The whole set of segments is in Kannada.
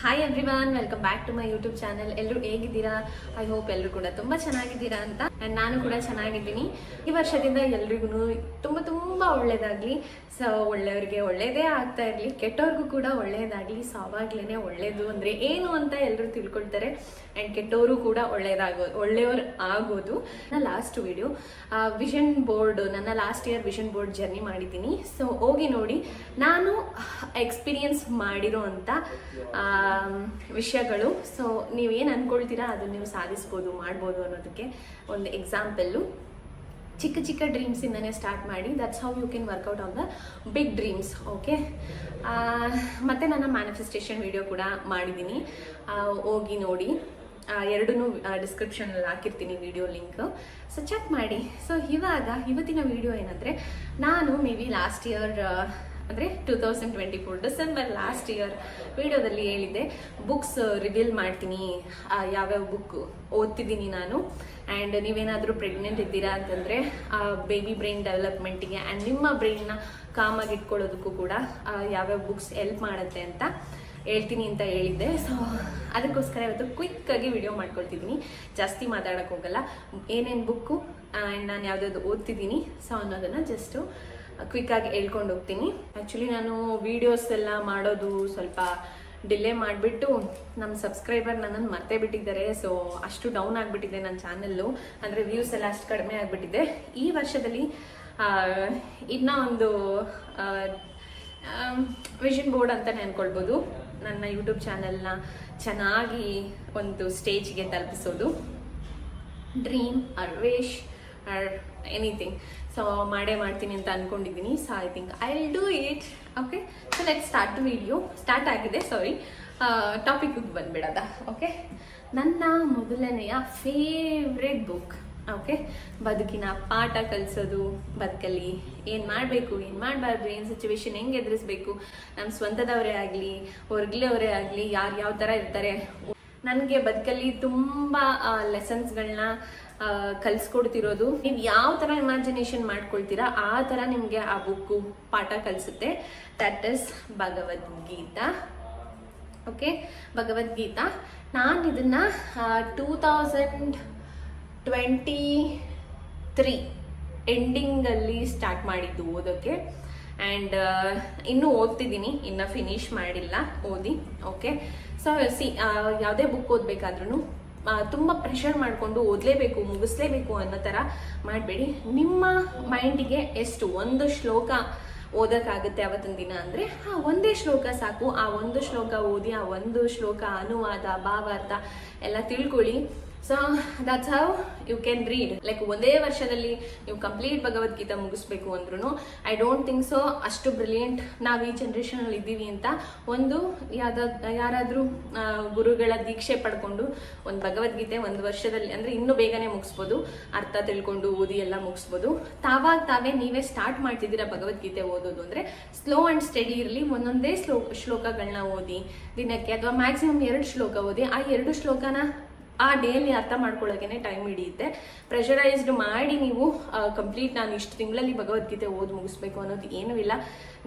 Hi everyone, welcome back to my YouTube channel. ಎಲ್ಲರೂ ಹೇಗಿದ್ದೀರಾ? ಐ ಹೋಪ್ ಎಲ್ಲರೂ ಕೂಡ ತುಂಬ ಚೆನ್ನಾಗಿದ್ದೀರಾ ಅಂತ. ಆ್ಯಂಡ್ ನಾನು ಕೂಡ ಚೆನ್ನಾಗಿದ್ದೀನಿ. ಈ ವರ್ಷದಿಂದ ಎಲ್ರಿಗೂ ತುಂಬ ಒಳ್ಳೇದಾಗಲಿ. ಸೊ ಒಳ್ಳೆಯವ್ರಿಗೆ ಒಳ್ಳೇದೇ ಆಗ್ತಾ ಇರಲಿ, ಕೆಟ್ಟವ್ರಿಗೂ ಕೂಡ ಒಳ್ಳೇದಾಗಲಿ. ಸೊ ಅವಾಗಲೇ ಒಳ್ಳೇದು ಅಂದರೆ ಏನು ಅಂತ ಎಲ್ಲರೂ ತಿಳ್ಕೊಳ್ತಾರೆ. ಆ್ಯಂಡ್ ಕೆಟ್ಟವರು ಕೂಡ ಒಳ್ಳೆಯವ್ರು ಆಗೋದು. ನನ್ನ ಲಾಸ್ಟ್ ವಿಡಿಯೋ ವಿಷನ್ ಬೋರ್ಡ್, ನನ್ನ last year vision board journey ಮಾಡಿದ್ದೀನಿ. ಸೊ ಹೋಗಿ ನೋಡಿ, ನಾನು ಎಕ್ಸ್ಪೀರಿಯನ್ಸ್ ಮಾಡಿರೋ ಅಂಥ ವಿಷಯಗಳು. ಸೊ ನೀವೇನು ಅನ್ಕೊಳ್ತೀರಾ ಅದನ್ನು ನೀವು ಸಾಧಿಸ್ಬೋದು, ಮಾಡ್ಬೋದು ಅನ್ನೋದಕ್ಕೆ ಒಂದು ಎಕ್ಸಾಂಪಲ್ಲು. ಚಿಕ್ಕ ಚಿಕ್ಕ ಡ್ರೀಮ್ಸಿಂದನೇ ಸ್ಟಾರ್ಟ್ ಮಾಡಿ, that's how you can work out on the big dreams. Okay, ಮತ್ತು ನನ್ನ ಮ್ಯಾನಿಫೆಸ್ಟೇಷನ್ ವಿಡಿಯೋ ಕೂಡ ಮಾಡಿದ್ದೀನಿ, ಹೋಗಿ ನೋಡಿ. ಎರಡನ್ನೂ ಡಿಸ್ಕ್ರಿಪ್ಷನಲ್ಲಿ ಹಾಕಿರ್ತೀನಿ ವಿಡಿಯೋ ಲಿಂಕ್, ಸೊ ಚೆಕ್ ಮಾಡಿ. ಸೊ ಇವತ್ತಿನ ವಿಡಿಯೋ ಏನಂದರೆ, ನಾನು ಮೇ ಬಿ ಲಾಸ್ಟ್ ಇಯರ್ ಅಂದರೆ 2024 ಡಿಸೆಂಬರ್ ಲಾಸ್ಟ್ ಇಯರ್ ವಿಡಿಯೋದಲ್ಲಿ ಹೇಳಿದ್ದೆ, ಬುಕ್ಸ್ ರಿವೀಲ್ ಮಾಡ್ತೀನಿ, ಯಾವ್ಯಾವ ಬುಕ್ ಓದ್ತಿದ್ದೀನಿ ನಾನು. ಆ್ಯಂಡ್ ನೀವೇನಾದರೂ ಪ್ರೆಗ್ನೆಂಟ್ ಇದ್ದೀರಾ ಅಂತಂದರೆ ಬೇಬಿ ಬ್ರೈನ್ ಡೆವಲಪ್ಮೆಂಟಿಗೆ ಆ್ಯಂಡ್ ನಿಮ್ಮ ಬ್ರೈನ್ನ ಕಾಮಾಗಿ ಇಟ್ಕೊಳ್ಳೋದಕ್ಕೂ ಕೂಡ ಯಾವ್ಯಾವ ಬುಕ್ಸ್ ಹೆಲ್ಪ್ ಮಾಡುತ್ತೆ ಅಂತ ಹೇಳ್ತೀನಿ ಅಂತ ಹೇಳಿದ್ದೆ. ಸೊ ಅದಕ್ಕೋಸ್ಕರ ಇವತ್ತು ಕ್ವಿಕ್ಕಾಗಿ ವಿಡಿಯೋ ಮಾಡ್ಕೊಳ್ತಿದ್ದೀನಿ, ಜಾಸ್ತಿ ಮಾತಾಡೋಕ್ಕೆ ಹೋಗಲ್ಲ. ಏನೇನು ಬುಕ್ಕು ಆ್ಯಂಡ್ ನಾನು ಯಾವುದಾದ್ರು ಓದ್ತಿದ್ದೀನಿ ಸೊ ಅನ್ನೋದನ್ನು ಜಸ್ಟು ಕ್ವಿಕ್ಕಾಗಿ ಹೇಳ್ಕೊಂಡು ಹೋಗ್ತೀನಿ. ಆ್ಯಕ್ಚುಲಿ ನಾನು ವೀಡಿಯೋಸ್ ಎಲ್ಲ ಮಾಡೋದು ಸ್ವಲ್ಪ ಡಿಲೇ ಮಾಡಿಬಿಟ್ಟು ನಮ್ಮ ಸಬ್ಸ್ಕ್ರೈಬರ್ ನನ್ನನ್ನು ಮರ್ತೇ ಬಿಟ್ಟಿದ್ದಾರೆ. ಸೊ ಅಷ್ಟು ಡೌನ್ ಆಗಿಬಿಟ್ಟಿದೆ ನನ್ನ ಚಾನಲ್ಲು, ಅಂದರೆ ವ್ಯೂಸ್ ಎಲ್ಲ ಅಷ್ಟು ಕಡಿಮೆ ಆಗಿಬಿಟ್ಟಿದೆ. ಈ ವರ್ಷದಲ್ಲಿ ಇನ್ನೂ ಒಂದು ವಿಷನ್ ಬೋರ್ಡ್ ಅಂತಲೇ ಅಂದ್ಕೊಳ್ಬೋದು, ನನ್ನ ಯೂಟ್ಯೂಬ್ ಚಾನಲ್ನ ಚೆನ್ನಾಗಿ ಒಂದು ಸ್ಟೇಜ್ಗೆ ತಲುಪಿಸೋದು. Dream or wish or anything, so ಮಾಡೇ ಮಾಡ್ತೀನಿ ಅಂತ ಅಂದ್ಕೊಂಡಿದ್ದೀನಿ. So I think I will do it. Okay, so let's start the video. Start ಆಗಿದೆ, ಸಾರಿ, ಟಾಪಿಕ್ಗೆ ಬಂದ್ಬಿಡೋದ. ಓಕೆ, ನನ್ನ ಮೊದಲನೆಯ ಫೇವ್ರೆಟ್ ಬುಕ್. ಓಕೆ, ಬದುಕಿನ ಪಾಠ ಕಲಿಸೋದು, ಬದುಕಲ್ಲಿ ಏನು ಮಾಡಬೇಕು, ಏನು ಮಾಡಬಾರ್ದು, ಏನು ಸಿಚುವೇಶನ್ ಹೆಂಗೆ ಎದುರಿಸ್ಬೇಕು, ನಮ್ಮ ಸ್ವಂತದವರೇ ಆಗಲಿ ಹೊರಗ್ಲವರೇ ಆಗಲಿ, ಯಾರು ಯಾವ ಥರ ಇರ್ತಾರೆ, ನನಗೆ ಬದುಕಲ್ಲಿ ತುಂಬ ಲೆಸನ್ಸ್ಗಳನ್ನ ಕಲಿಸ್ಕೊಡ್ತಿರೋದು. ನೀವು ಯಾವ ಥರ ಇಮ್ಯಾಜಿನೇಷನ್ ಮಾಡ್ಕೊಳ್ತೀರಾ ಆ ಥರ ನಿಮಗೆ ಆ ಬುಕ್ಕು ಪಾಠ ಕಲಿಸುತ್ತೆ. That is Bhagavad Gita. Okay, Bhagavad Gita. ನಾನು ಇದನ್ನು 2023 ಎಂಡಿಂಗಲ್ಲಿ ಸ್ಟಾರ್ಟ್ ಮಾಡಿದ್ದು ಓದೋಕ್ಕೆ. ಆ್ಯಂಡ್ ಇನ್ನೂ ಓದ್ತಿದ್ದೀನಿ, ಇನ್ನೂ ಫಿನಿಶ್ ಮಾಡಿಲ್ಲ ಓದಿ. ಓಕೆ, ಸೊ ಯಾವುದೇ ಬುಕ್ ಓದಬೇಕಾದ್ರೂ ತುಂಬ ಪ್ರೆಷರ್ ಮಾಡಿಕೊಂಡು ಓದಲೇಬೇಕು, ಮುಗಿಸ್ಲೇಬೇಕು ಅನ್ನೋ ಥರ ಮಾಡಬೇಡಿ. ನಿಮ್ಮ ಮೈಂಡಿಗೆ ಎಷ್ಟು ಒಂದು ಶ್ಲೋಕ ಓದೋಕ್ಕಾಗುತ್ತೆ ಅವತ್ತಿನ ದಿನ ಅಂದರೆ ಒಂದೇ ಶ್ಲೋಕ ಸಾಕು. ಆ ಒಂದು ಶ್ಲೋಕ ಓದಿ, ಆ ಒಂದು ಶ್ಲೋಕ ಅನುವಾದ, ಭಾವಾರ್ಥ ಎಲ್ಲ ತಿಳ್ಕೊಳ್ಳಿ. So that's how you can read. Like ಒಂದೇ ವರ್ಷದಲ್ಲಿ ನೀವು ಕಂಪ್ಲೀಟ್ ಭಗವದ್ಗೀತಾ ಮುಗಿಸ್ಬೇಕು ಅಂದ್ರೂ ಐ ಡೋಂಟ್ ಥಿಂಕ್ ಸೊ ಅಷ್ಟು ಬ್ರಿಲಿಯಂಟ್ ನಾವು ಈ ಜನ್ರೇಷನಲ್ಲಿ ಇದ್ದೀವಿ ಅಂತ. ಒಂದು ಯಾರಾದರೂ ಗುರುಗಳ ದೀಕ್ಷೆ ಪಡ್ಕೊಂಡು ಒಂದು ಭಗವದ್ಗೀತೆ ಒಂದು ವರ್ಷದಲ್ಲಿ ಅಂದರೆ ಇನ್ನೂ ಬೇಗನೆ ಮುಗಿಸ್ಬೋದು, ಅರ್ಥ ತಿಳ್ಕೊಂಡು ಓದಿ ಎಲ್ಲ ಮುಗಿಸ್ಬೋದು. ತಾವೇ ನೀವೇ ಸ್ಟಾರ್ಟ್ ಮಾಡ್ತಿದ್ದೀರಾ ಭಗವದ್ಗೀತೆ ಓದೋದು ಅಂದರೆ ಸ್ಲೋ ಆ್ಯಂಡ್ ಸ್ಟಡಿ ಇರಲಿ. ಒಂದೊಂದೇ ಶ್ಲೋಕಗಳನ್ನ ಓದಿ ದಿನಕ್ಕೆ, ಅಥವಾ ಮ್ಯಾಕ್ಸಿಮಮ್ 2 ಶ್ಲೋಕ ಓದಿ. ಆ 2 ಶ್ಲೋಕನ ಆ ಡೇಲಿ ಅರ್ಥ ಮಾಡ್ಕೊಳ್ಳೋಕೆ ಟೈಮ್ ಹಿಡಿಯುತ್ತೆ. ಪ್ರೆಷರೈಸ್ಡ್ ಮಾಡಿ ನೀವು ಕಂಪ್ಲೀಟ್ ನಾನು ಇಷ್ಟು ತಿಂಗಳಲ್ಲಿ ಭಗವದ್ಗೀತೆ ಓದಿ ಮುಗಿಸ್ಬೇಕು ಅನ್ನೋದು ಏನೂ ಇಲ್ಲ.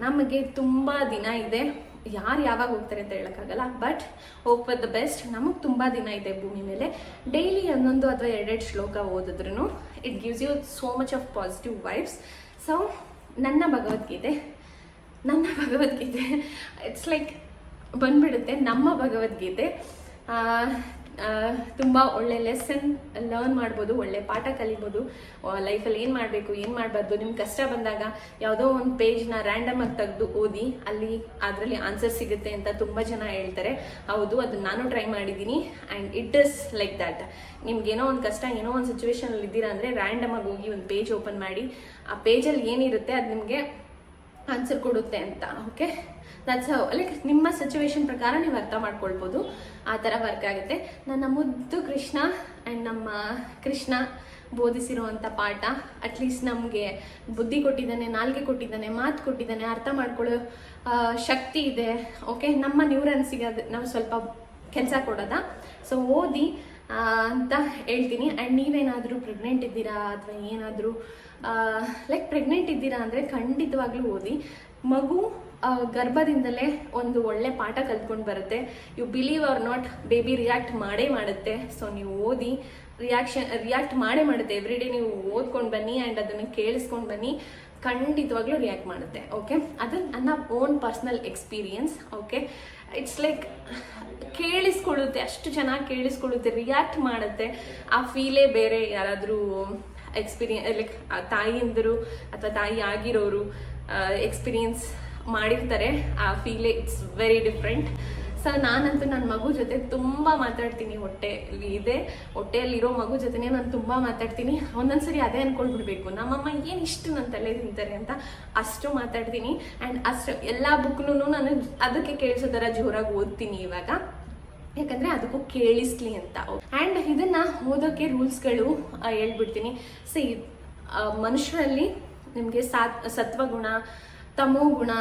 ನಮಗೆ ತುಂಬ ದಿನ ಇದೆ, ಯಾರು ಯಾವಾಗ ಹೋಗ್ತಾರೆ ಅಂತ ಹೇಳೋಕ್ಕಾಗಲ್ಲ. But hope for the best. ನಮಗೆ ತುಂಬ ದಿನ ಇದೆ ಭೂಮಿ ಮೇಲೆ. ಡೈಲಿ 1 ಅಥವಾ 2 ಶ್ಲೋಕ ಓದಿದ್ರೂ it gives you so much of positive vibes. So ನನ್ನ ಭಗವದ್ಗೀತೆ ಇಟ್ಸ್ ಲೈಕ್ ಬಂದ್ಬಿಡುತ್ತೆ. ನಮ್ಮ ಭಗವದ್ಗೀತೆ ತುಂಬ ಒಳ್ಳೆ ಲೆಸನ್ ಲರ್ನ್ ಮಾಡ್ಬೋದು, ಒಳ್ಳೆ ಪಾಠ ಕಲಿಬೋದು. ಲೈಫಲ್ಲಿ ಏನು ಮಾಡಬೇಕು, ಏನು ಮಾಡಬಾರ್ದು, ನಿಮ್ಗೆ ಕಷ್ಟ ಬಂದಾಗ ಯಾವುದೋ ಒಂದು ಪೇಜ್ನ ರ್ಯಾಂಡಮ್ ಆಗಿ ತೆಗೆದು ಓದಿ, ಅದರಲ್ಲಿ ಆನ್ಸರ್ ಸಿಗುತ್ತೆ ಅಂತ ತುಂಬ ಜನ ಹೇಳ್ತಾರೆ. ಹೌದು, ಅದನ್ನು ನಾನು ಟ್ರೈ ಮಾಡಿದ್ದೀನಿ. And it is like that. ನಿಮ್ಗೇನೋ ಒಂದು ಕಷ್ಟ, ಏನೋ ಒಂದು ಸಿಚುವೇಶನಲ್ಲಿ ಇದ್ದೀರಾ ಅಂದರೆ ರ್ಯಾಂಡಮ್ ಆಗಿ ಹೋಗಿ ಒಂದು ಪೇಜ್ ಓಪನ್ ಮಾಡಿ, ಆ ಪೇಜಲ್ಲಿ ಏನಿರುತ್ತೆ ಅದು ನಿಮಗೆ ಆನ್ಸರ್ ಕೊಡುತ್ತೆ ಅಂತ. Okay, that's how. ಲೈಕ್ ನಿಮ್ಮ ಸಿಚುವೇಶನ್ ಪ್ರಕಾರ ನೀವು ಅರ್ಥ ಮಾಡ್ಕೊಳ್ಬೋದು, ಆ ಥರ ವರ್ಕ್ ಆಗುತ್ತೆ. ನನ್ನ ಮುದ್ದು ಕೃಷ್ಣ ಆ್ಯಂಡ್ ನಮ್ಮ ಕೃಷ್ಣ ಬೋಧಿಸಿರುವಂಥ ಪಾಠ ಅಟ್ಲೀಸ್ಟ್ ನಮಗೆ ಬುದ್ಧಿ ಕೊಟ್ಟಿದ್ದಾನೆ, ನಾಲ್ಗೆ ಕೊಟ್ಟಿದ್ದಾನೆ, ಮಾತು ಕೊಟ್ಟಿದ್ದಾನೆ, ಅರ್ಥ ಮಾಡ್ಕೊಳ್ಳೋ ಶಕ್ತಿ ಇದೆ. ಓಕೆ, ನಮ್ಮ ನ್ಯೂರನ್ಸಿಗೆ ಅದು ನಾವು ಸ್ವಲ್ಪ ಕೆಲಸ ಕೊಡೋದಾ. ಸೊ ಓದಿ ಅಂತ ಹೇಳ್ತೀನಿ. ಆ್ಯಂಡ್ ನೀವೇನಾದರೂ ಪ್ರೆಗ್ನೆಂಟ್ ಇದ್ದೀರಾ ಅಥವಾ ಏನಾದರೂ ಲೈಕ್ ಪ್ರೆಗ್ನೆಂಟ್ ಇದ್ದೀರಾ ಅಂದರೆ ಖಂಡಿತವಾಗ್ಲೂ ಓದಿ. ಮಗು ಗರ್ಭದಿಂದಲೇ ಒಂದು ಒಳ್ಳೆ ಪಾಠ ಕಲ್ತ್ಕೊಂಡು ಬರುತ್ತೆ. You believe or not, baby react ಮಾಡೇ ಮಾಡುತ್ತೆ. ಸೊ ನೀವು ಓದಿ, ರಿಯಾಕ್ಟ್ ಮಾಡೇ ಮಾಡುತ್ತೆ. ಎವ್ರಿ ಡೇ ನೀವು ಓದ್ಕೊಂಡು ಬನ್ನಿ ಆ್ಯಂಡ್ ಅದನ್ನು ಕೇಳಿಸ್ಕೊಂಡು ಬನ್ನಿ, ಖಂಡಿತವಾಗ್ಲೂ ರಿಯಾಕ್ಟ್ ಮಾಡುತ್ತೆ. ಓಕೆ, ಅದು ನನ್ನ own personal experience. Okay, it's like ಕೇಳಿಸ್ಕೊಳ್ಳುತ್ತೆ, ಅಷ್ಟು ಚೆನ್ನಾಗಿ ಕೇಳಿಸ್ಕೊಳ್ಳುತ್ತೆ, ರಿಯಾಕ್ಟ್ ಮಾಡುತ್ತೆ. ಆ ಫೀಲೇ ಬೇರೆ. ಯಾರಾದರೂ ಲೈಕ್ ತಾಯಿಯಂದರು ಅಥವಾ ತಾಯಿ ಆಗಿರೋರು ಎಕ್ಸ್ಪೀರಿಯನ್ಸ್ ಮಾಡಿರ್ತಾರೆ, ಆ ಫೀಲೇ ಇಟ್ಸ್ ವೆರಿ ಡಿಫ್ರೆಂಟ್. ಸೊ ನಾನಂತೂ ನನ್ನ ಮಗು ಜೊತೆ ತುಂಬ ಮಾತಾಡ್ತೀನಿ. ಹೊಟ್ಟೆಯಲ್ಲಿರೋ ಮಗು ಜೊತೆನೇ ನಾನು ತುಂಬ ಮಾತಾಡ್ತೀನಿ. ಒಂದೊಂದ್ಸರಿ ಅದೇ ಅನ್ಕೊಳ್ಬಿಡ್ಬೇಕು, ನಮ್ಮಮ್ಮ ಏನು ಇಷ್ಟು ನನ್ನ ತಲೆ ತಿಂತಾರೆ ಅಂತ ಅಷ್ಟು ಮಾತಾಡ್ತೀನಿ. ಆ್ಯಂಡ್ ಅಷ್ಟು ಎಲ್ಲ ಬುಕ್ನು ನಾನು ಅದಕ್ಕೆ ಕೇಳಿಸೋ ಥರ ಜೋರಾಗಿ ಓದ್ತೀನಿ ಇವಾಗ, ಯಾಕಂದರೆ ಅದಕ್ಕೂ ಕೇಳಿಸ್ಲಿ ಅಂತ. ಆ್ಯಂಡ್ ಇದನ್ನು ಓದೋಕ್ಕೆ ರೂಲ್ಸ್ಗಳು ಹೇಳ್ಬಿಡ್ತೀನಿ. ಮನುಷ್ಯರಲ್ಲಿ ನಿಮಗೆ ಸತ್ವಗುಣ, ತಮೋ ಗುಣ,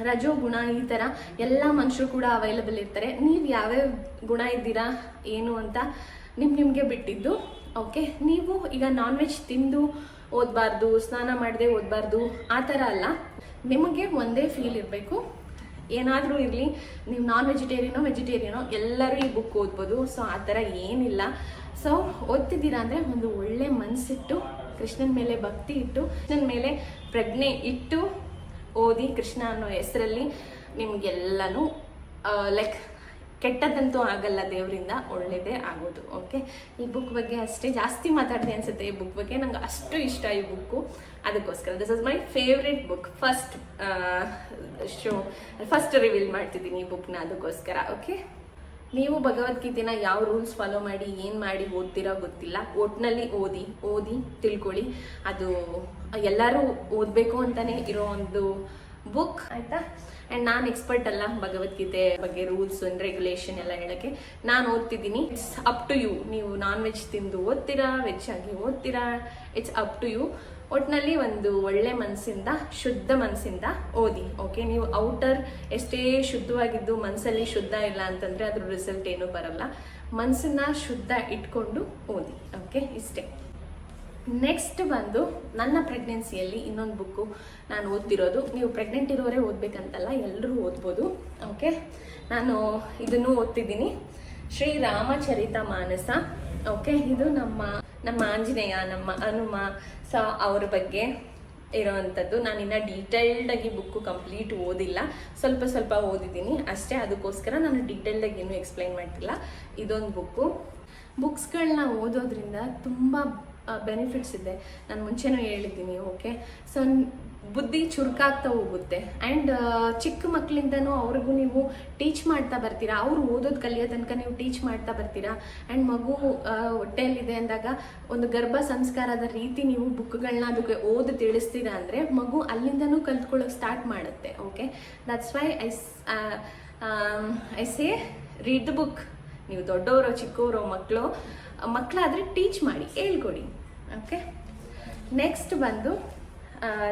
ರಜೋಗುಣ, ಈ ಥರ ಎಲ್ಲ ಮನುಷ್ಯರು ಕೂಡ ಅವೈಲಬಲ್ ಇರ್ತಾರೆ. ನೀವು ಯಾವ್ಯಾವ ಗುಣ ಇದ್ದೀರಾ ಏನು ಅಂತ ನಿಮಗೆ ಬಿಟ್ಟಿದ್ದು. ಓಕೆ, ನೀವು ಈಗ ನಾನ್ ವೆಜ್ ತಿಂದು ಓದಬಾರ್ದು, ಸ್ನಾನ ಮಾಡದೆ ಓದಬಾರ್ದು ಆ ಥರ ಅಲ್ಲ. ನಿಮಗೆ ಒಂದೇ ಫೀಲ್ ಇರಬೇಕು. ಏನಾದರೂ ಇರಲಿ, ನೀವು ನಾನ್ ವೆಜಿಟೇರಿಯನೋ ಎಲ್ಲರೂ ಈ ಬುಕ್ ಓದ್ಬೋದು. ಸೊ ಆ ಥರ ಏನಿಲ್ಲ. ಸೊ ಓದ್ತಿದ್ದೀರಾ ಅಂದರೆ ಒಂದು ಒಳ್ಳೆ ಮನಸ್ಸಿಟ್ಟು, ಕೃಷ್ಣನ ಮೇಲೆ ಭಕ್ತಿ ಇಟ್ಟು, ಕೃಷ್ಣನ ಮೇಲೆ ಪ್ರಜ್ಞೆ ಇಟ್ಟು ಓದಿ. ಕೃಷ್ಣ ಅನ್ನೋ ಹೆಸರಲ್ಲಿ ನಿಮಗೆಲ್ಲನೂ ಲೈಕ್ ಕೆಟ್ಟದಂತೂ ಆಗಲ್ಲ, ದೇವರಿಂದ ಒಳ್ಳೇದೇ ಆಗೋದು. ಓಕೆ, ಈ ಬುಕ್ ಬಗ್ಗೆ ಅಷ್ಟೇ ಜಾಸ್ತಿ ಮಾತಾಡಿದೆ ಅನ್ಸುತ್ತೆ. ಈ ಬುಕ್ ಬಗ್ಗೆ ನಂಗೆ ಅಷ್ಟು ಇಷ್ಟ ಈ ಬುಕ್ಕು, ಅದಕ್ಕೋಸ್ಕರ this is my favourite book. First reveal ಮಾಡ್ತಿದ್ದೀನಿ ಈ ಬುಕ್ನ, ಅದಕ್ಕೋಸ್ಕರ. ಓಕೆ, ನೀವು ಭಗವದ್ಗೀತೆನ ಯಾವ ರೂಲ್ಸ್ ಫಾಲೋ ಮಾಡಿ ಏನು ಮಾಡಿ ಓದ್ತೀರಾ ಗೊತ್ತಿಲ್ಲ, ಒಟ್ಟಿನಲ್ಲಿ ಓದಿ ತಿಳ್ಕೊಳ್ಳಿ. ಅದು ಎಲ್ಲರೂ ಓದಬೇಕು ಅಂತಲೇ ಇರೋ ಒಂದು ಬುಕ್, ಆಯಿತಾ. ಆ್ಯಂಡ್ ನಾನು ಎಕ್ಸ್ಪರ್ಟ್ ಅಲ್ಲ ಭಗವದ್ಗೀತೆ ಬಗ್ಗೆ ರೂಲ್ಸ್ ಆ್ಯಂಡ್ ರೆಗ್ಯುಲೇಷನ್ ಎಲ್ಲ ಹೇಳೋಕ್ಕೆ. ನಾನು ಓದ್ತಿದ್ದೀನಿ, ಇಟ್ಸ್ ಅಪ್ ಟು ಯು. ನೀವು ನಾನ್ ವೆಜ್ ತಿಂದು ಓದ್ತೀರಾ, ವೆಜ್ ಆಗಿ ಓದ್ತೀರಾ, ಇಟ್ಸ್ ಅಪ್ ಟು ಯು. ಒಟ್ಟಿನಲ್ಲಿ ಒಂದು ಒಳ್ಳೆ ಮನಸ್ಸಿಂದ, ಶುದ್ಧ ಮನಸ್ಸಿಂದ ಓದಿ. ಓಕೆ, ನೀವು ಔಟರ್ ಎಷ್ಟೇ ಶುದ್ಧವಾಗಿದ್ದು ಮನಸ್ಸಲ್ಲಿ ಶುದ್ಧ ಇಲ್ಲ ಅಂತಂದರೆ ಅದ್ರ ರಿಸಲ್ಟ್ ಏನೂ ಬರಲ್ಲ. ಮನಸ್ಸನ್ನ ಶುದ್ಧ ಇಟ್ಕೊಂಡು ಓದಿ. ಓಕೆ, ಇಷ್ಟೇ. ನೆಕ್ಸ್ಟ್ ಬಂದು ನನ್ನ ಪ್ರೆಗ್ನೆನ್ಸಿಯಲ್ಲಿ ಇನ್ನೊಂದು ಬುಕ್ಕು ನಾನು ಓದ್ತಿರೋದು. ನೀವು ಪ್ರೆಗ್ನೆಂಟ್ ಇರೋರೇ ಓದಬೇಕಂತಲ್ಲ, ಎಲ್ಲರೂ ಓದ್ಬೋದು. ಓಕೆ, ನಾನು ಇದನ್ನು ಓದ್ತಿದ್ದೀನಿ, ಶ್ರೀರಾಮಚರಿತ ಮಾನಸ. ಓಕೆ, ಇದು ನಮ್ಮ ಆಂಜನೇಯ, ನಮ್ಮ ಹನುಮ, ಸೊ ಅವ್ರ ಬಗ್ಗೆ ಇರೋವಂಥದ್ದು. ನಾನಿನ್ನ ಡೀಟೇಲ್ಡಾಗಿ ಬುಕ್ಕು ಕಂಪ್ಲೀಟ್ ಓದಿಲ್ಲ, ಸ್ವಲ್ಪ ಓದಿದ್ದೀನಿ ಅಷ್ಟೇ. ಅದಕ್ಕೋಸ್ಕರ ನಾನು ಡೀಟೇಲ್ಡಾಗಿ ಏನೂ ಎಕ್ಸ್ಪ್ಲೈನ್ ಮಾಡ್ತಿಲ್ಲ. ಇದೊಂದು ಬುಕ್ಸ್ಗಳನ್ನ ಓದೋದ್ರಿಂದ ತುಂಬ ಬೆನಿಫಿಟ್ಸ್ ಇದೆ. ನಾನು ಮುಂಚೆನೂ ಹೇಳಿದ್ದೀನಿ. ಓಕೆ, ಸೊ ಬುದ್ಧಿ ಚುರುಕಾಗ್ತಾ ಹೋಗುತ್ತೆ. ಆ್ಯಂಡ್ ಚಿಕ್ಕ ಮಕ್ಕಳಿಂದನೂ ಅವ್ರಿಗೂ ನೀವು ಟೀಚ್ ಮಾಡ್ತಾ ಬರ್ತೀರಾ. ಅವರು ಓದೋದು ಕಲಿಯೋ ತನಕ ನೀವು ಟೀಚ್ ಮಾಡ್ತಾ ಬರ್ತೀರಾ. ಆ್ಯಂಡ್ ಮಗು ಹೊಟ್ಟೆಯಲ್ಲಿದೆ ಅಂದಾಗ ಒಂದು ಗರ್ಭ ಸಂಸ್ಕಾರದ ರೀತಿ ನೀವು ಬುಕ್ಗಳನ್ನ ಅದಕ್ಕೆ ಓದಿ ತಿಳಿಸ್ತೀರಾ ಅಂದರೆ ಮಗು ಅಲ್ಲಿಂದನೂ ಕಲ್ತ್ಕೊಳ್ಳೋಕೆ ಸ್ಟಾರ್ಟ್ ಮಾಡುತ್ತೆ. Okay, that's why I say read the book. ನೀವು ದೊಡ್ಡವರೋ ಚಿಕ್ಕವರೋ ಮಕ್ಕಳಾದರೆ ಟೀಚ್ ಮಾಡಿ, ಹೇಳ್ಕೊಡಿ. ಓಕೆ, ನೆಕ್ಸ್ಟ್ ಬಂದು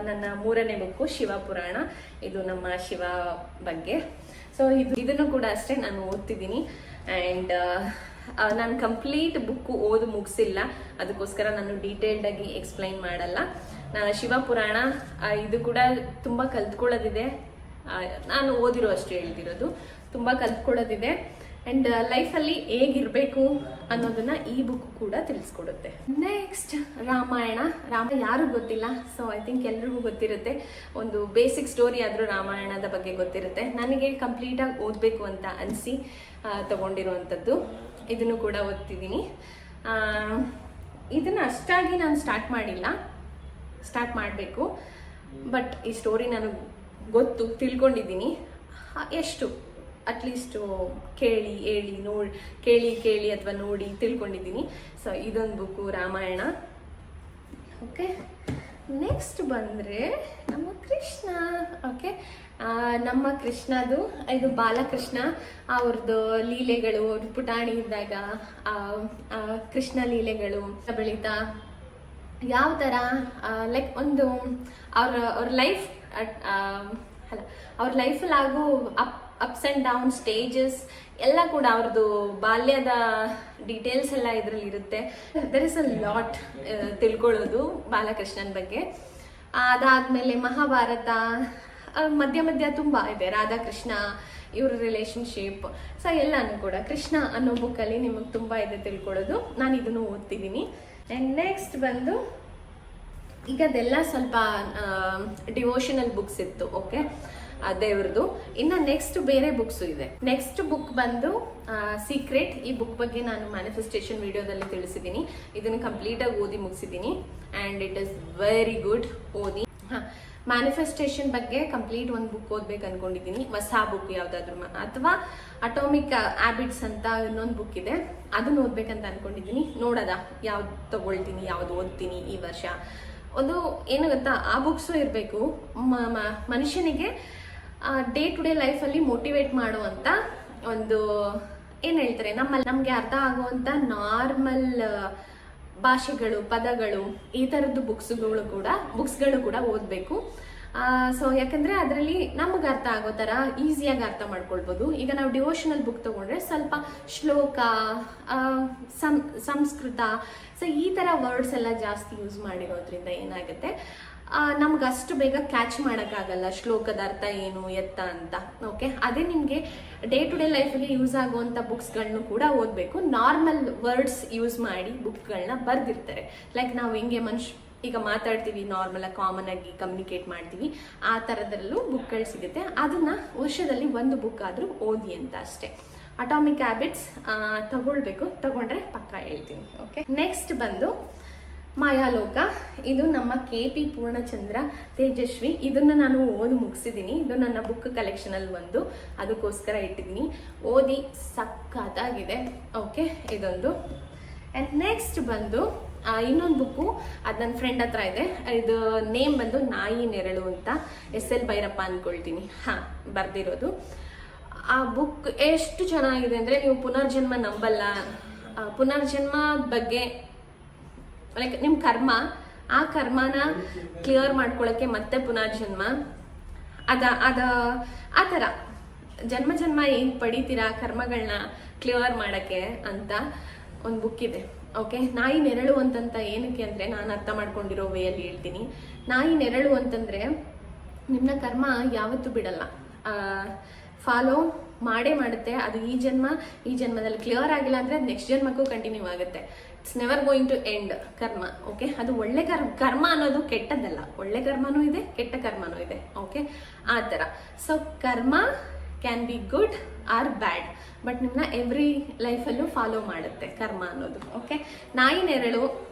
ನನ್ನ 3ನೇ ಬುಕ್ಕು ಶಿವಪುರಾಣ. ಇದು ನಮ್ಮ ಶಿವ ಬಗ್ಗೆ. ಸೊ ಇದನ್ನು ಕೂಡ ಅಷ್ಟೇ ನಾನು ಓದ್ತಿದ್ದೀನಿ. ಆ್ಯಂಡ್ ನಾನು ಕಂಪ್ಲೀಟ್ ಬುಕ್ಕು ಓದಿ ಮುಗಿಸಿಲ್ಲ, ಅದಕ್ಕೋಸ್ಕರ ನಾನು ಡೀಟೇಲ್ಡಾಗಿ ಎಕ್ಸ್ಪ್ಲೈನ್ ಮಾಡಲ್ಲ. ಶಿವಪುರಾಣ ಇದು ಕೂಡ ತುಂಬ ಕಲ್ತ್ಕೊಳ್ಳೋದಿದೆ. ನಾನು ಓದಿರೋ ಅಷ್ಟು ಹೇಳ್ತಿರೋದು, ತುಂಬ ಕಲ್ತ್ಕೊಳ್ಳೋದಿದೆ. ಆ್ಯಂಡ್ ಲೈಫಲ್ಲಿ ಹೇಗಿರಬೇಕು ಅನ್ನೋದನ್ನ ಈ ಬುಕ್ ಕೂಡ ತಿಳಿಸ್ಕೊಡುತ್ತೆ. ನೆಕ್ಸ್ಟ್ ರಾಮಾಯಣ ಯಾರಿಗೂ ಗೊತ್ತಿಲ್ಲ. ಸೊ ಐ ಥಿಂಕ್ ಎಲ್ರಿಗೂ ಗೊತ್ತಿರುತ್ತೆ. ಒಂದು ಬೇಸಿಕ್ ಸ್ಟೋರಿ ಆದರೂ ರಾಮಾಯಣದ ಬಗ್ಗೆ ಗೊತ್ತಿರುತ್ತೆ. ನನಗೆ ಕಂಪ್ಲೀಟಾಗಿ ಓದಬೇಕು ಅಂತ ಅನಿಸಿ ತಗೊಂಡಿರುವಂಥದ್ದು. ಇದನ್ನು ಕೂಡ ಓದ್ತಿದ್ದೀನಿ. ಇದನ್ನು ಅಷ್ಟಾಗಿ ನಾನು ಸ್ಟಾರ್ಟ್ ಮಾಡಿಲ್ಲ, ಸ್ಟಾರ್ಟ್ ಮಾಡಬೇಕು. ಬಟ್ ಈ ಸ್ಟೋರಿ ನನಗೆ ಗೊತ್ತು, ತಿಳ್ಕೊಂಡಿದ್ದೀನಿ. ಎಷ್ಟು ಅಟ್ಲೀಸ್ಟು ಕೇಳಿ ಅಥವಾ ನೋಡಿ ತಿಳ್ಕೊಂಡಿದ್ದೀನಿ. ಸೊ ಇದೊಂದು ಬುಕ್ಕು ರಾಮಾಯಣ. ಓಕೆ, ನೆಕ್ಸ್ಟ್ ಬಂದರೆ ನಮ್ಮ ಕೃಷ್ಣ. ಓಕೆ, ನಮ್ಮ ಕೃಷ್ಣದು ಇದು ಬಾಲಕೃಷ್ಣ ಅವ್ರದ್ದು ಲೀಲೆಗಳು, ಪುಟಾಣಿ ಇದ್ದಾಗ ಕೃಷ್ಣ ಲೀಲೆಗಳು ಬೆಳೀತಾ ಯಾವ ಥರ ಲೈಕ್ ಒಂದು ಅವ್ರ ಲೈಫ್ ಅವ್ರ ಲೈಫಲ್ಲಿ ಆಗೋ ಅಪ್ಸ್ ಆ್ಯಂಡ್ ಡೌನ್ ಸ್ಟೇಜಸ್ ಎಲ್ಲ ಕೂಡ ಅವ್ರದ್ದು ಬಾಲ್ಯದ ಡೀಟೇಲ್ಸ್ ಎಲ್ಲ ಇದರಲ್ಲಿ ಇರುತ್ತೆ. ದರ್ ಇಸ್ ಅ ಲಾಟ್ ತಿಳ್ಕೊಳ್ಳೋದು ಬಾಲಕೃಷ್ಣನ ಬಗ್ಗೆ. ಅದಾದಮೇಲೆ ಮಹಾಭಾರತ, ಮಧ್ಯ ಮಧ್ಯ ತುಂಬ ಇದೆ, ರಾಧಾಕೃಷ್ಣ ಇವ್ರ ರಿಲೇಶನ್ಶಿಪ್, ಸೊ ಎಲ್ಲಾನು ಕೂಡ ಕೃಷ್ಣ ಅನ್ನೋ ಬುಕ್ಕಲ್ಲಿ ನಿಮಗೆ ತುಂಬ ಇದೆ ತಿಳ್ಕೊಳ್ಳೋದು. ನಾನು ಇದನ್ನು ಓದ್ತಿದ್ದೀನಿ. ಆ್ಯಂಡ್ ನೆಕ್ಸ್ಟ್ ಬಂದು ಈಗ ಅದೆಲ್ಲ ಸ್ವಲ್ಪ ಡಿವೋಷನಲ್ ಬುಕ್ಸ್ ಇತ್ತು, ಓಕೆ, ದೇವ್ರದ್ದು. ಇನ್ನು ನೆಕ್ಸ್ಟ್ ಬೇರೆ ಬುಕ್ಸು ಇದೆ. ನೆಕ್ಸ್ಟ್ ಬುಕ್ ಬಂದು ಸೀಕ್ರೆಟ್. ಈ ಬುಕ್ ಬಗ್ಗೆ ನಾನು ಮ್ಯಾನಿಫೆಸ್ಟೇಷನ್ ವಿಡಿಯೋದಲ್ಲಿ ತಿಳಿಸಿದ್ದೀನಿ. ಇದನ್ನು ಕಂಪ್ಲೀಟಾಗಿ ಓದಿ ಮುಗಿಸಿದ್ದೀನಿ and it is very good. ಓದಿ. ಮ್ಯಾನಿಫೆಸ್ಟೇಷನ್ ಬಗ್ಗೆ ಕಂಪ್ಲೀಟ್ ಒಂದು ಬುಕ್ ಓದ್ಬೇಕು ಅನ್ಕೊಂಡಿದ್ದೀನಿ, ಹೊಸ ಬುಕ್ ಯಾವುದಾದ್ರೂ, ಅಥವಾ ಅಟೋಮಿಕ್ ಹ್ಯಾಬಿಟ್ಸ್ ಅಂತ ಇನ್ನೊಂದು ಬುಕ್ ಇದೆ, ಅದನ್ನ ಓದ್ಬೇಕಂತ ಅನ್ಕೊಂಡಿದ್ದೀನಿ. ನೋಡೋದ ಯಾವ್ದು ತಗೊಳ್ತೀನಿ, ಯಾವ್ದು ಓದ್ತೀನಿ ಈ ವರ್ಷ. ಒಂದು ಏನು ಗೊತ್ತಾ, ಆ ಬುಕ್ಸು ಇರಬೇಕು ಮನುಷ್ಯನಿಗೆ ಡೇ ಟು ಡೇ ಲೈಫಲ್ಲಿ ಮೋಟಿವೇಟ್ ಮಾಡುವಂಥ ಒಂದು ಏನು ಹೇಳ್ತಾರೆ, ನಮಗೆ ಅರ್ಥ ಆಗುವಂಥ ನಾರ್ಮಲ್ ಭಾಷೆಗಳು, ಪದಗಳು, ಈ ಥರದ್ದು ಬುಕ್ಸ್ಗಳು ಕೂಡ ಓದಬೇಕು. ಸೊ ಯಾಕಂದರೆ ಅದರಲ್ಲಿ ನಮಗೆ ಅರ್ಥ ಆಗೋ ಥರ ಈಸಿಯಾಗಿ ಅರ್ಥ ಮಾಡ್ಕೊಳ್ಬೋದು. ಈಗ ನಾವು ಡಿವೋಷನಲ್ ಬುಕ್ ತೊಗೊಂಡ್ರೆ ಸ್ವಲ್ಪ ಶ್ಲೋಕ, ಸಂಸ್ಕೃತ, ಸೊ ಈ ಥರ ವರ್ಡ್ಸ್ ಎಲ್ಲ ಜಾಸ್ತಿ ಯೂಸ್ ಮಾಡಿರೋದ್ರಿಂದ ಏನಾಗುತ್ತೆ, ನಮ್ಗೆ ಅಷ್ಟು ಬೇಗ ಕ್ಯಾಚ್ ಮಾಡೋಕ್ಕಾಗಲ್ಲ ಶ್ಲೋಕದ ಅರ್ಥ ಏನು ಎತ್ತ ಅಂತ. ಓಕೆ, ಅದೇ ನಿಮಗೆ ಡೇ ಟು ಡೇ ಲೈಫಲ್ಲಿ ಯೂಸ್ ಆಗುವಂಥ ಬುಕ್ಸ್ಗಳನ್ನು ಕೂಡ ಓದಬೇಕು. ನಾರ್ಮಲ್ ವರ್ಡ್ಸ್ ಯೂಸ್ ಮಾಡಿ ಬುಕ್ಗಳನ್ನ ಬರೆದಿರ್ತಾರೆ. ಲೈಕ್ ನಾವು ಹೆಂಗೆ ಈಗ ಮಾತಾಡ್ತೀವಿ, ನಾರ್ಮಲ್ ಕಾಮನ್ ಆಗಿ ಕಮ್ಯುನಿಕೇಟ್ ಮಾಡ್ತೀವಿ, ಆ ಥರದಲ್ಲೂ ಬುಕ್ಗಳು ಸಿಗುತ್ತೆ. ಅದನ್ನ ವರ್ಷದಲ್ಲಿ ಒಂದು ಬುಕ್ ಆದರೂ ಓದಿ ಅಂತ ಅಷ್ಟೇ. ಅಟಾಮಿಕ್ ಹ್ಯಾಬಿಟ್ಸ್ ತಗೊಂಡ್ರೆ ಪಕ್ಕ ಹೇಳ್ತೀನಿ. ಓಕೆ, ನೆಕ್ಸ್ಟ್ ಬಂದು ಮಾಯಾಲೋಕ. ಇದು ನಮ್ಮ KP ಪೂರ್ಣಚಂದ್ರ ತೇಜಸ್ವಿ. ಇದನ್ನು ನಾನು ಓದಿ ಮುಗಿಸಿದ್ದೀನಿ. ಇದು ನನ್ನ ಬುಕ್ ಕಲೆಕ್ಷನಲ್ಲಿ ಒಂದು, ಅದಕ್ಕೋಸ್ಕರ ಇಟ್ಟಿದ್ದೀನಿ. ಓದಿ ಸಕ್ಕತ್ತಾಗಿದೆ. ಓಕೆ, ಇದೊಂದು. ಆ್ಯಂಡ್ ನೆಕ್ಸ್ಟ್ ಬಂದು ಇನ್ನೊಂದು ಬುಕ್ಕು, ಅದು ನನ್ನ ಫ್ರೆಂಡ್ ಹತ್ರ ಇದೆ. ಇದು ನೇಮ್ ಬಂದು ನಾಯಿ ನೆರಳು ಅಂತ, SL ಭೈರಪ್ಪ ಅಂದ್ಕೊಳ್ತೀನಿ, ಬರ್ದಿರೋದು. ಆ ಬುಕ್ ಎಷ್ಟು ಚೆನ್ನಾಗಿದೆ ಅಂದರೆ, ನೀವು ಪುನರ್ಜನ್ಮ ನಂಬಲ್ಲ. ಪುನರ್ಜನ್ಮ ಬಗ್ಗೆ ಲೈಕ್ ನಿಮ್ಮ ಕರ್ಮ, ಆ ಕರ್ಮನ ಕ್ಲಿಯರ್ ಮಾಡ್ಕೊಳ್ಳೋಕ್ಕೆ ಮತ್ತೆ ಪುನರ್ಜನ್ಮ, ಆ ಥರ ಜನ್ಮ ಏನು ಪಡಿತೀರಾ ಕರ್ಮಗಳನ್ನ ಕ್ಲಿಯರ್ ಮಾಡೋಕ್ಕೆ ಅಂತ ಒಂದು ಬುಕ್ ಇದೆ. ಓಕೆ, ನಾಯಿ ನೆರಳು ಅಂತಂತ ಏನಕ್ಕೆ ಅಂದರೆ, ನಾನು ಅರ್ಥ ಮಾಡ್ಕೊಂಡಿರೋ ವೇಯಲ್ಲಿ ಹೇಳ್ತೀನಿ. ನಾಯಿ ನೆರಳು ಅಂತಂದರೆ ನಿಮ್ಮನ್ನ ಕರ್ಮ ಯಾವತ್ತೂ ಬಿಡಲ್ಲ, ಫಾಲೋ ಮಾಡೇ ಮಾಡುತ್ತೆ. ಅದು ಈ ಜನ್ಮದಲ್ಲಿ ಕ್ಲಿಯರ್ ಆಗಿಲ್ಲ ಅಂದರೆ ನೆಕ್ಸ್ಟ್ ಜನ್ಮಕ್ಕೂ ಕಂಟಿನ್ಯೂ ಆಗುತ್ತೆ. It's never going to end karma. Okay, ಅದು ಒಳ್ಳೆ ಕರ್ಮ ಅನ್ನೋದು ಕೆಟ್ಟದ್ದಲ್ಲ, ಒಳ್ಳೆ ಕರ್ಮನೂ ಇದೆ, ಕೆಟ್ಟ ಕರ್ಮನೂ ಇದೆ. ಓಕೆ, ಆ ಥರ. So karma can be good or bad, but ನಿಮ್ಮನ್ನ ಎವ್ರಿ ಲೈಫಲ್ಲೂ ಫಾಲೋ ಮಾಡುತ್ತೆ ಕರ್ಮ ಅನ್ನೋದು. ಓಕೆ, ನಾಯಿ ನೆರಳು,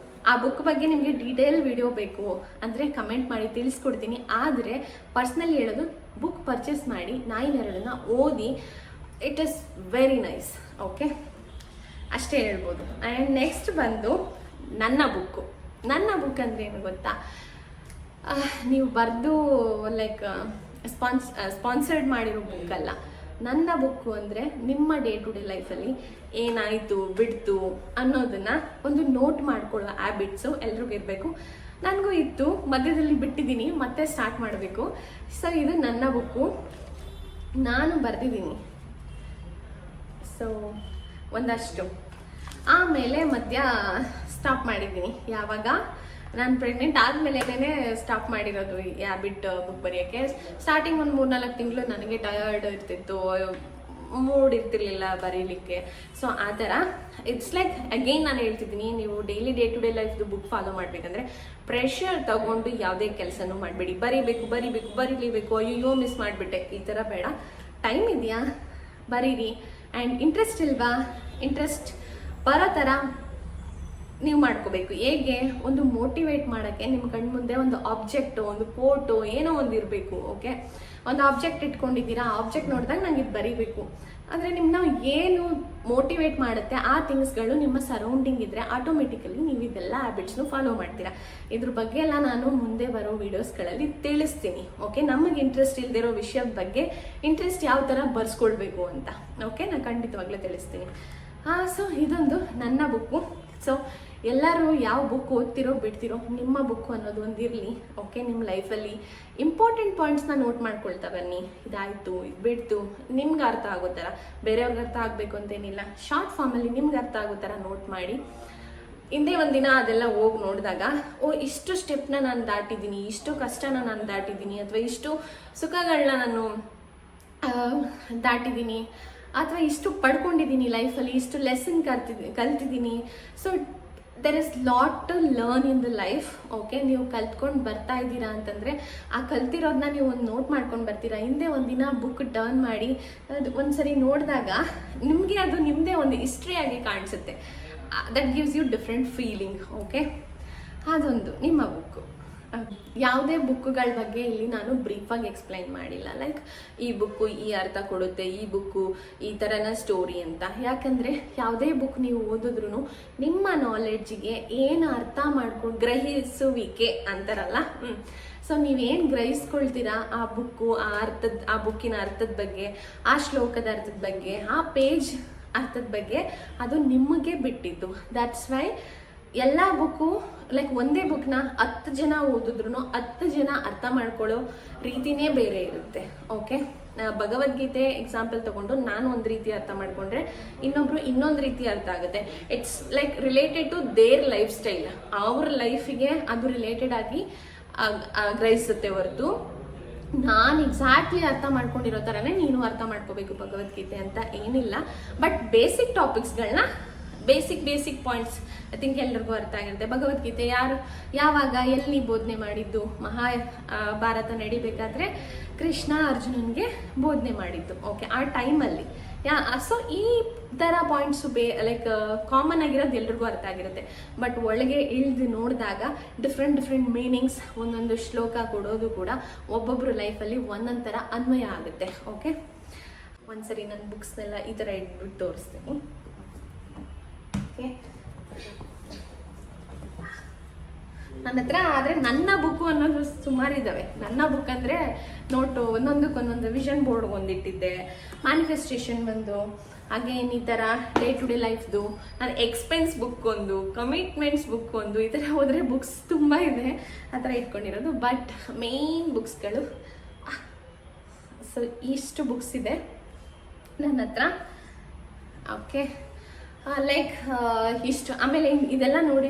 ಆ ಬುಕ್ ಬಗ್ಗೆ ನಿಮಗೆ ಡೀಟೇಲ್ ವಿಡಿಯೋ ಬೇಕು ಅಂದರೆ ಕಮೆಂಟ್ ಮಾಡಿ ತಿಳಿಸ್ಕೊಡ್ತೀನಿ. ಆದರೆ ಪರ್ಸ್ನಲಿ ಹೇಳೋದು, ಬುಕ್ ಪರ್ಚೇಸ್ ಮಾಡಿ ನಾಯಿ ನೆರಳನ್ನ ಓದಿ. It is very nice. Okay, ಅಷ್ಟೇ ಹೇಳ್ಬೋದು. ಆ್ಯಂಡ್ ನೆಕ್ಸ್ಟ್ ಬಂದು ನನ್ನ ಬುಕ್ ಅಂದರೆ ಏನು ಗೊತ್ತಾ, ನೀವು ಬರೆದು ಲೈಕ್ ಸ್ಪಾನ್ಸರ್ಡ್ ಮಾಡಿರೋ ಬುಕ್ ಅಲ್ಲ. ನನ್ನ ಬುಕ್ಕು ಅಂದರೆ ನಿಮ್ಮ ಡೇ ಟು ಡೇ ಲೈಫಲ್ಲಿ ಏನಾಯಿತು ಬಿಡ್ತು ಅನ್ನೋದನ್ನ ಒಂದು ನೋಟ್ ಮಾಡ್ಕೊಳ್ಳೋ ಹ್ಯಾಬಿಟ್ಸು ಎಲ್ರಿಗೂ ಇರಬೇಕು. ನನಗೂ ಇತ್ತು, ಮಧ್ಯದಲ್ಲಿ ಬಿಟ್ಟಿದ್ದೀನಿ, ಮತ್ತೆ ಸ್ಟಾರ್ಟ್ ಮಾಡಬೇಕು. ಸೊ ಇದು ನನ್ನ ಬುಕ್ಕು, ನಾನು ಬರೆದಿದ್ದೀನಿ. ಸೊ ಒಂದಷ್ಟು, ಆಮೇಲೆ ಮಧ್ಯ ಸ್ಟಾಪ್ ಮಾಡಿದ್ದೀನಿ. ಯಾವಾಗ ನಾನು ಪ್ರೆಗ್ನೆಂಟ್ ಆದಮೇಲೆ ಸ್ಟಾಪ್ ಮಾಡಿರೋದು ಈ ಹ್ಯಾಬಿಟ್ ಬುಕ್ ಬರೆಯೋಕ್ಕೆ. ಸ್ಟಾರ್ಟಿಂಗ್ ಒಂದು 3-4 ತಿಂಗಳು ನನಗೆ ಟಯರ್ಡ್ ಇರ್ತಿತ್ತು, ಮೂಡ್ ಇರ್ತಿರ್ಲಿಲ್ಲ ಬರೀಲಿಕ್ಕೆ. ಸೊ ಆ ಥರ ಇಟ್ಸ್ ಲೈಕ್ ಅಗೈನ್ ನಾನು ಹೇಳ್ತಿದ್ದೀನಿ, ನೀವು ಡೈಲಿ ಡೇ ಟು ಡೇ ಲೈಫ್ದು ಬುಕ್ ಫಾಲೋ ಮಾಡಬೇಕಂದ್ರೆ ಪ್ರೆಷರ್ ತಗೊಂಡು ಯಾವುದೇ ಕೆಲಸನೂ ಮಾಡಬೇಡಿ. ಬರೀಲೇಬೇಕು, ಅಯ್ಯೋ ಮಿಸ್ ಮಾಡಿಬಿಟ್ಟೆ, ಈ ಥರ ಬೇಡ. ಟೈಮ್ ಇದೆಯಾ, ಬರೀರಿ. ಆ್ಯಂಡ್ ಇಂಟ್ರೆಸ್ಟ್ ಇಲ್ವಾ, ಇಂಟ್ರೆಸ್ಟ್ ಬರೋ ಥರ ನೀವು ಮಾಡ್ಕೋಬೇಕು. ಹೇಗೆ, ಒಂದು ಮೋಟಿವೇಟ್ ಮಾಡೋಕ್ಕೆ ನಿಮ್ಮ ಕಣ್ಮುಂದೆ ಒಂದು ಆಬ್ಜೆಕ್ಟು, ಒಂದು ಫೋಟೋ, ಏನೋ ಒಂದು ಇರಬೇಕು. ಓಕೆ, ಒಂದು ಆಬ್ಜೆಕ್ಟ್ ಇಟ್ಕೊಂಡಿದ್ದೀರಾ, ಆ ಆಬ್ಜೆಕ್ಟ್ ನೋಡಿದಾಗ ನಂಗೆ ಇದು ಬರೀಬೇಕು ಅಂದರೆ ನಿಮ್ಮನ್ನ ಏನು ಮೋಟಿವೇಟ್ ಮಾಡುತ್ತೆ ಆ ಥಿಂಗ್ಸ್ಗಳು ನಿಮ್ಮ ಸರೌಂಡಿಂಗ್ ಇದ್ದರೆ ಆಟೋಮೆಟಿಕಲಿ ನೀವು ಇದೆಲ್ಲ ಹ್ಯಾಬಿಟ್ಸ್ನು ಫಾಲೋ ಮಾಡ್ತೀರಾ. ಇದ್ರ ಬಗ್ಗೆ ಎಲ್ಲ ನಾನು ಮುಂದೆ ಬರೋ ವೀಡಿಯೋಸ್ಗಳಲ್ಲಿ ತಿಳಿಸ್ತೀನಿ. ಓಕೆ, ನಮಗೆ ಇಂಟ್ರೆಸ್ಟ್ ಇಲ್ದಿರೋ ವಿಷಯದ ಬಗ್ಗೆ ಇಂಟ್ರೆಸ್ಟ್ ಯಾವ ಥರ ಬರ್ಸ್ಕೊಳ್ಬೇಕು ಅಂತ. ಓಕೆ, ನಾನು ಖಂಡಿತವಾಗ್ಲೂ ತಿಳಿಸ್ತೀನಿ. ಸೊ ಇದೊಂದು ನನ್ನ ಬುಕ್ಕು. ಸೊ ಎಲ್ಲರೂ ಯಾವ ಬುಕ್ ಓದ್ತಿರೋ ಬಿಡ್ತಿರೋ, ನಿಮ್ಮ ಬುಕ್ಕು ಅನ್ನೋದು ಒಂದು ಇರಲಿ. ಓಕೆ, ನಿಮ್ಮ ಲೈಫಲ್ಲಿ ಇಂಪಾರ್ಟೆಂಟ್ ಪಾಯಿಂಟ್ಸ್ನ ನೋಟ್ ಮಾಡ್ಕೊಳ್ತಾ ಬನ್ನಿ. ಇದಾಯಿತು, ಇದು ಬಿಡ್ತು, ನಿಮ್ಗೆ ಅರ್ಥ ಆಗೋ ಥರ, ಬೇರೆಯವ್ರಿಗೆ ಅರ್ಥ ಆಗಬೇಕು ಅಂತೇನಿಲ್ಲ, ಶಾರ್ಟ್ ಫಾರ್ಮಲ್ಲಿ ನಿಮ್ಗೆ ಅರ್ಥ ಆಗೋ ಥರ ನೋಟ್ ಮಾಡಿ ಹಿಂದೆ ಒಂದಿನ ಅದೆಲ್ಲ ಹೋಗಿ ನೋಡಿದಾಗ ಇಷ್ಟು ಸ್ಟೆಪ್ನ ನಾನು ದಾಟಿದ್ದೀನಿ, ಇಷ್ಟು ಕಷ್ಟನ ನಾನು ದಾಟಿದ್ದೀನಿ, ಅಥವಾ ಇಷ್ಟು ಸುಖಗಳನ್ನ ನಾನು ದಾಟಿದ್ದೀನಿ, ಅಥವಾ ಇಷ್ಟು ಪಡ್ಕೊಂಡಿದ್ದೀನಿ ಲೈಫಲ್ಲಿ, ಇಷ್ಟು ಲೆಸನ್ ಕಲ್ತಿದ್ದೀನಿ. So there is lot to learn in the life. Okay, ನೀವು ಕಲ್ತ್ಕೊಂಡು ಬರ್ತಾ ಇದ್ದೀರಾ ಅಂತಂದರೆ ಆ ಕಲ್ತಿರೋದನ್ನ ನೀವು ಒಂದು ನೋಟ್ ಮಾಡ್ಕೊಂಡು ಬರ್ತೀರಾ. ಹಿಂದೆ ಒಂದಿನ ಬುಕ್ ಟರ್ನ್ ಮಾಡಿ ಒಂದ್ಸರಿ ನೋಡಿದಾಗ ನಿಮಗೆ ಅದು ನಿಮ್ಮದೇ ಒಂದು ಹಿಸ್ಟ್ರಿಯಾಗಿ ಕಾಣಿಸುತ್ತೆ. That gives you different feeling. Okay, ಅದೊಂದು ನಿಮ್ಮ ಬುಕ್ಕು. ಯಾವುದೇ ಬುಕ್ಗಳ ಬಗ್ಗೆ ಇಲ್ಲಿ ನಾನು ಬ್ರೀಫಾಗಿ ಎಕ್ಸ್ಪ್ಲೈನ್ ಮಾಡಿಲ್ಲ, ಲೈಕ್ ಈ ಬುಕ್ಕು ಈ ಅರ್ಥ ಕೊಡುತ್ತೆ, ಈ ಬುಕ್ಕು ಈ ಥರನ ಸ್ಟೋರಿ ಅಂತ. ಯಾಕಂದರೆ ಯಾವುದೇ ಬುಕ್ ನೀವು ಓದಿದ್ರು ನಿಮ್ಮ ನಾಲೆಡ್ಜಿಗೆ ಏನು ಅರ್ಥ ಮಾಡ್ಕೊಂಡು ಗ್ರಹಿಸುವಿಕೆ ಅಂತಾರಲ್ಲ, ಸೊ ನೀವೇನು ಗ್ರಹಿಸ್ಕೊಳ್ತೀರಾ ಆ ಬುಕ್ಕು, ಆ ಬುಕ್ಕಿನ ಅರ್ಥದ ಬಗ್ಗೆ, ಆ ಶ್ಲೋಕದ ಅರ್ಥದ ಬಗ್ಗೆ, ಆ ಪೇಜ್ ಅರ್ಥದ ಬಗ್ಗೆ, ಅದು ನಿಮಗೆ ಬಿಟ್ಟಿದ್ದು. ದಟ್ಸ್ ವೈ ಎಲ್ಲ ಬುಕ್ಕು ಲೈಕ್ ಒಂದೇ ಬುಕ್ನ 10 ಜನ ಓದಿದ್ರು 10 ಜನ ಅರ್ಥ ಮಾಡ್ಕೊಳ್ಳೋ ರೀತಿನೇ ಬೇರೆ ಇರುತ್ತೆ. ಓಕೆ, ಭಗವದ್ಗೀತೆ ಎಕ್ಸಾಂಪಲ್ ತಗೊಂಡು ನಾನು ಒಂದು ರೀತಿ ಅರ್ಥ ಮಾಡ್ಕೊಂಡ್ರೆ ಇನ್ನೊಬ್ರು ಇನ್ನೊಂದು ರೀತಿ ಅರ್ಥ ಆಗುತ್ತೆ. It's like related to their lifestyle, ಅವ್ರ ಲೈಫಿಗೆ ಅದು ರಿಲೇಟೆಡ್ ಆಗಿ ಗ್ರಹಿಸುತ್ತೆ ಹೊರತು ನಾನು ಎಕ್ಸಾಕ್ಟ್ಲಿ ಅರ್ಥ ಮಾಡ್ಕೊಂಡಿರೋ ಥರನೇ ನೀನು ಅರ್ಥ ಮಾಡ್ಕೋಬೇಕು ಭಗವದ್ಗೀತೆ ಅಂತ ಏನಿಲ್ಲ. ಬಟ್ ಬೇಸಿಕ್ ಟಾಪಿಕ್ಸ್ಗಳನ್ನ ಬೇಸಿಕ್ ಪಾಯಿಂಟ್ಸ್ ಐ ಥಿಂಕ್ ಎಲ್ರಿಗೂ ಅರ್ಥ ಆಗಿರುತ್ತೆ. ಭಗವದ್ಗೀತೆ ಯಾವಾಗ ಎಲ್ಲಿ ಬೋಧನೆ ಮಾಡಿದ್ದು? ಭಾರತ ನಡಿಬೇಕಾದ್ರೆ ಕೃಷ್ಣ ಅರ್ಜುನನ್ಗೆ ಬೋಧನೆ ಮಾಡಿದ್ದು. ಓಕೆ, ಆ ಟೈಮಲ್ಲಿ ಸೊ ಈ ಥರ ಪಾಯಿಂಟ್ಸು ಲೈಕ್ ಕಾಮನ್ ಆಗಿರೋದು ಎಲ್ರಿಗೂ ಅರ್ಥ ಆಗಿರುತ್ತೆ. ಬಟ್ ಒಳಗೆ ಇಳಿದು ನೋಡಿದಾಗ ಡಿಫ್ರೆಂಟ್ ಮೀನಿಂಗ್ಸ್, ಒಂದೊಂದು ಶ್ಲೋಕ ಕೊಡೋದು ಕೂಡ ಒಬ್ಬೊಬ್ಬರು ಲೈಫಲ್ಲಿ ಒಂದೊಂದು ಥರ ಅನ್ವಯ ಆಗುತ್ತೆ. ಓಕೆ, ಒಂದ್ಸರಿ ನನ್ನ ಬುಕ್ಸ್ನೆಲ್ಲ ಈ ಥರ ಇಟ್ಬಿಟ್ಟು ತೋರಿಸ್ತೀನಿ. ಓಕೆ, ನನ್ನ ಹತ್ರ ಆದರೆ ನನ್ನ ಬುಕ್ಕು ಅನ್ನೋದು ಸುಮಾರು ಇದ್ದಾವೆ. ನನ್ನ ಬುಕ್ ಅಂದರೆ ನೋಟು ಒಂದೊಂದಕ್ಕೊಂದೊಂದು ವಿಷನ್ ಬೋರ್ಡ್ ಒಂದಿಟ್ಟಿದ್ದೆ, ಮ್ಯಾನಿಫೆಸ್ಟೇಷನ್ ಒಂದು, ಹಾಗೆ ಈ ಥರ ಡೇ ಟು ಡೇ ಲೈಫ್ದು, ನಾನು ಎಕ್ಸ್ಪೆನ್ಸ್ ಬುಕ್ ಒಂದು, ಕಮಿಟ್ಮೆಂಟ್ಸ್ ಬುಕ್ ಒಂದು, ಈ ಥರ ಹೋದರೆ ಬುಕ್ಸ್ ತುಂಬ ಇದೆ ಆ ಥರ ಇಟ್ಕೊಂಡಿರೋದು. ಬಟ್ ಮೇನ್ ಬುಕ್ಸ್ಗಳು ಸೊ ಇಷ್ಟು ಬುಕ್ಸ್ ಇದೆ ನನ್ನ ಹತ್ರ. ಓಕೆ, ಲೈಕ್ ಇಷ್ಟು. ಆಮೇಲೆ ಇದೆಲ್ಲ ನೋಡಿ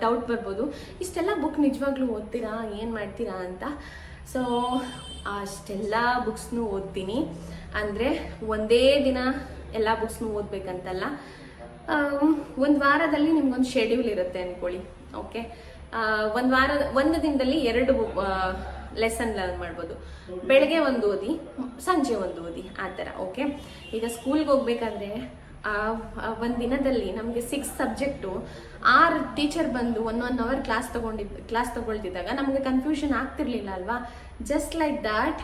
ಡೌಟ್ ಬರ್ಬೋದು, ಇಷ್ಟೆಲ್ಲ ಬುಕ್ ನಿಜವಾಗ್ಲೂ ಓದ್ತೀರಾ, ಏನು ಮಾಡ್ತೀರಾ ಅಂತ. ಸೊ ಅಷ್ಟೆಲ್ಲ ಬುಕ್ಸ್ನೂ ಓದ್ತೀನಿ. ಅಂದರೆ ಒಂದೇ ದಿನ ಎಲ್ಲ ಬುಕ್ಸ್ನೂ ಓದಬೇಕಂತಲ್ಲ, ಒಂದು ವಾರದಲ್ಲಿ ನಿಮ್ಗೊಂದು ಶೆಡ್ಯೂಲ್ ಇರುತ್ತೆ ಅಂದ್ಕೊಳ್ಳಿ. ಓಕೆ, ಒಂದು ದಿನದಲ್ಲಿ 2 ಲೆಸನ್ ಲರ್ನ್ ಮಾಡ್ಬೋದು. ಬೆಳಗ್ಗೆ ಒಂದು ಓದಿ, ಸಂಜೆ ಒಂದು ಓದಿ, ಆ ಥರ. ಓಕೆ, ಈಗ ಸ್ಕೂಲ್ಗೆ ಹೋಗ್ಬೇಕಾದ್ರೆ ಒಂದು ದಿನದಲ್ಲಿ ನಮಗೆ 6 ಸಬ್ಜೆಕ್ಟು 6 ಟೀಚರ್ ಬಂದು 1 ಅವರ್ ಕ್ಲಾಸ್ ತಗೊಳ್ತಿದ್ದಾಗ ನಮಗೆ ಕನ್ಫ್ಯೂಷನ್ ಆಗ್ತಿರ್ಲಿಲ್ಲ ಅಲ್ವಾ? ಜಸ್ಟ್ ಲೈಕ್ ದ್ಯಾಟ್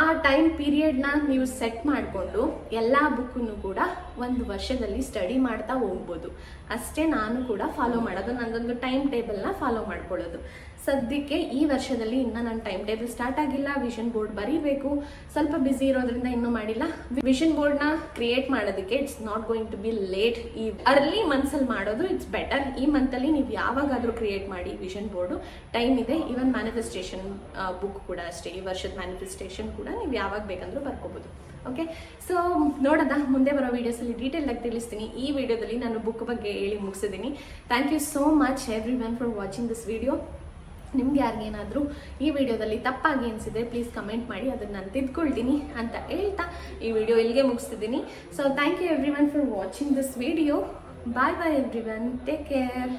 ಆ ಟೈಮ್ ಪೀರಿಯಡ್ನ ನೀವು ಸೆಟ್ ಮಾಡಿಕೊಂಡು ಎಲ್ಲ ಬುಕ್ಕನ್ನು ಕೂಡ 1 ವರ್ಷದಲ್ಲಿ ಸ್ಟಡಿ ಮಾಡ್ತಾ ಹೋಗ್ಬೋದು. ಅಷ್ಟೇ ನಾನು ಕೂಡ ಫಾಲೋ ಮಾಡೋದು, ನನ್ನದೊಂದು ಟೈಮ್ ಟೇಬಲ್ನ ಫಾಲೋ ಮಾಡ್ಕೊಳ್ಳೋದು. ಸದ್ಯಕ್ಕೆ ಈ ವರ್ಷದಲ್ಲಿ ಇನ್ನೂ ನನ್ನ ಟೈಮ್ ಟೇಬಲ್ ಸ್ಟಾರ್ಟ್ ಆಗಿಲ್ಲ. ವಿಷನ್ ಬೋರ್ಡ್ ಬರೀಬೇಕು, ಸ್ವಲ್ಪ ಬ್ಯುಸಿ ಇರೋದ್ರಿಂದ ಇನ್ನೂ ಮಾಡಿಲ್ಲ. ವಿಷನ್ ಬೋರ್ಡ್ನ ಕ್ರಿಯೇಟ್ ಮಾಡೋದಕ್ಕೆ it's not going to be late. ಈ ಅರ್ಲಿ ಮಂತ್ಸಲ್ಲಿ ಮಾಡೋದು ಇಟ್ಸ್ ಬೆಟರ್. ಈ ಮಂತಲ್ಲಿ ನೀವು ಯಾವಾಗಾದರೂ ಕ್ರಿಯೇಟ್ ಮಾಡಿ ವಿಷನ್ ಬೋರ್ಡು, ಟೈಮ್ ಇದೆ. ಈವನ್ ಮ್ಯಾನಿಫೆಸ್ಟೇಷನ್ ಬುಕ್ ಕೂಡ ಅಷ್ಟೇ, ಈ ವರ್ಷದ ಮ್ಯಾನಿಫೆಸ್ಟೇಷನ್ ಕೂಡ ನೀವು ಯಾವಾಗ ಬೇಕಂದ್ರೂ ಬರ್ಕೋಬೋದು. ಓಕೆ, ಸೊ ನೋಡೋದಾ ಮುಂದೆ ಬರೋ ವೀಡಿಯೋಸಲ್ಲಿ ಡೀಟೇಲ್ ಆಗಿ ತಿಳಿಸ್ತೀನಿ. ಈ ವಿಡಿಯೋದಲ್ಲಿ ನಾನು ಬುಕ್ ಬಗ್ಗೆ ಹೇಳಿ ಮುಗಿಸಿದ್ದೀನಿ. Thank you so much everyone for watching this video. ನಿಮ್ಗೆ ಯಾರಿಗೇನಾದರೂ ಈ ವಿಡಿಯೋದಲ್ಲಿ ತಪ್ಪಾಗಿ ಅನಿಸಿದ್ರೆ ಪ್ಲೀಸ್ ಕಮೆಂಟ್ ಮಾಡಿ, ಅದನ್ನು ನಾನು ತಿದ್ಕೊಳ್ತೀನಿ ಅಂತ ಹೇಳ್ತಾ ಈ ವಿಡಿಯೋ ಇಲ್ಲಿಗೆ ಮುಗಿಸ್ತಿದ್ದೀನಿ. So thank you everyone for watching this video. Bye everyone, take care.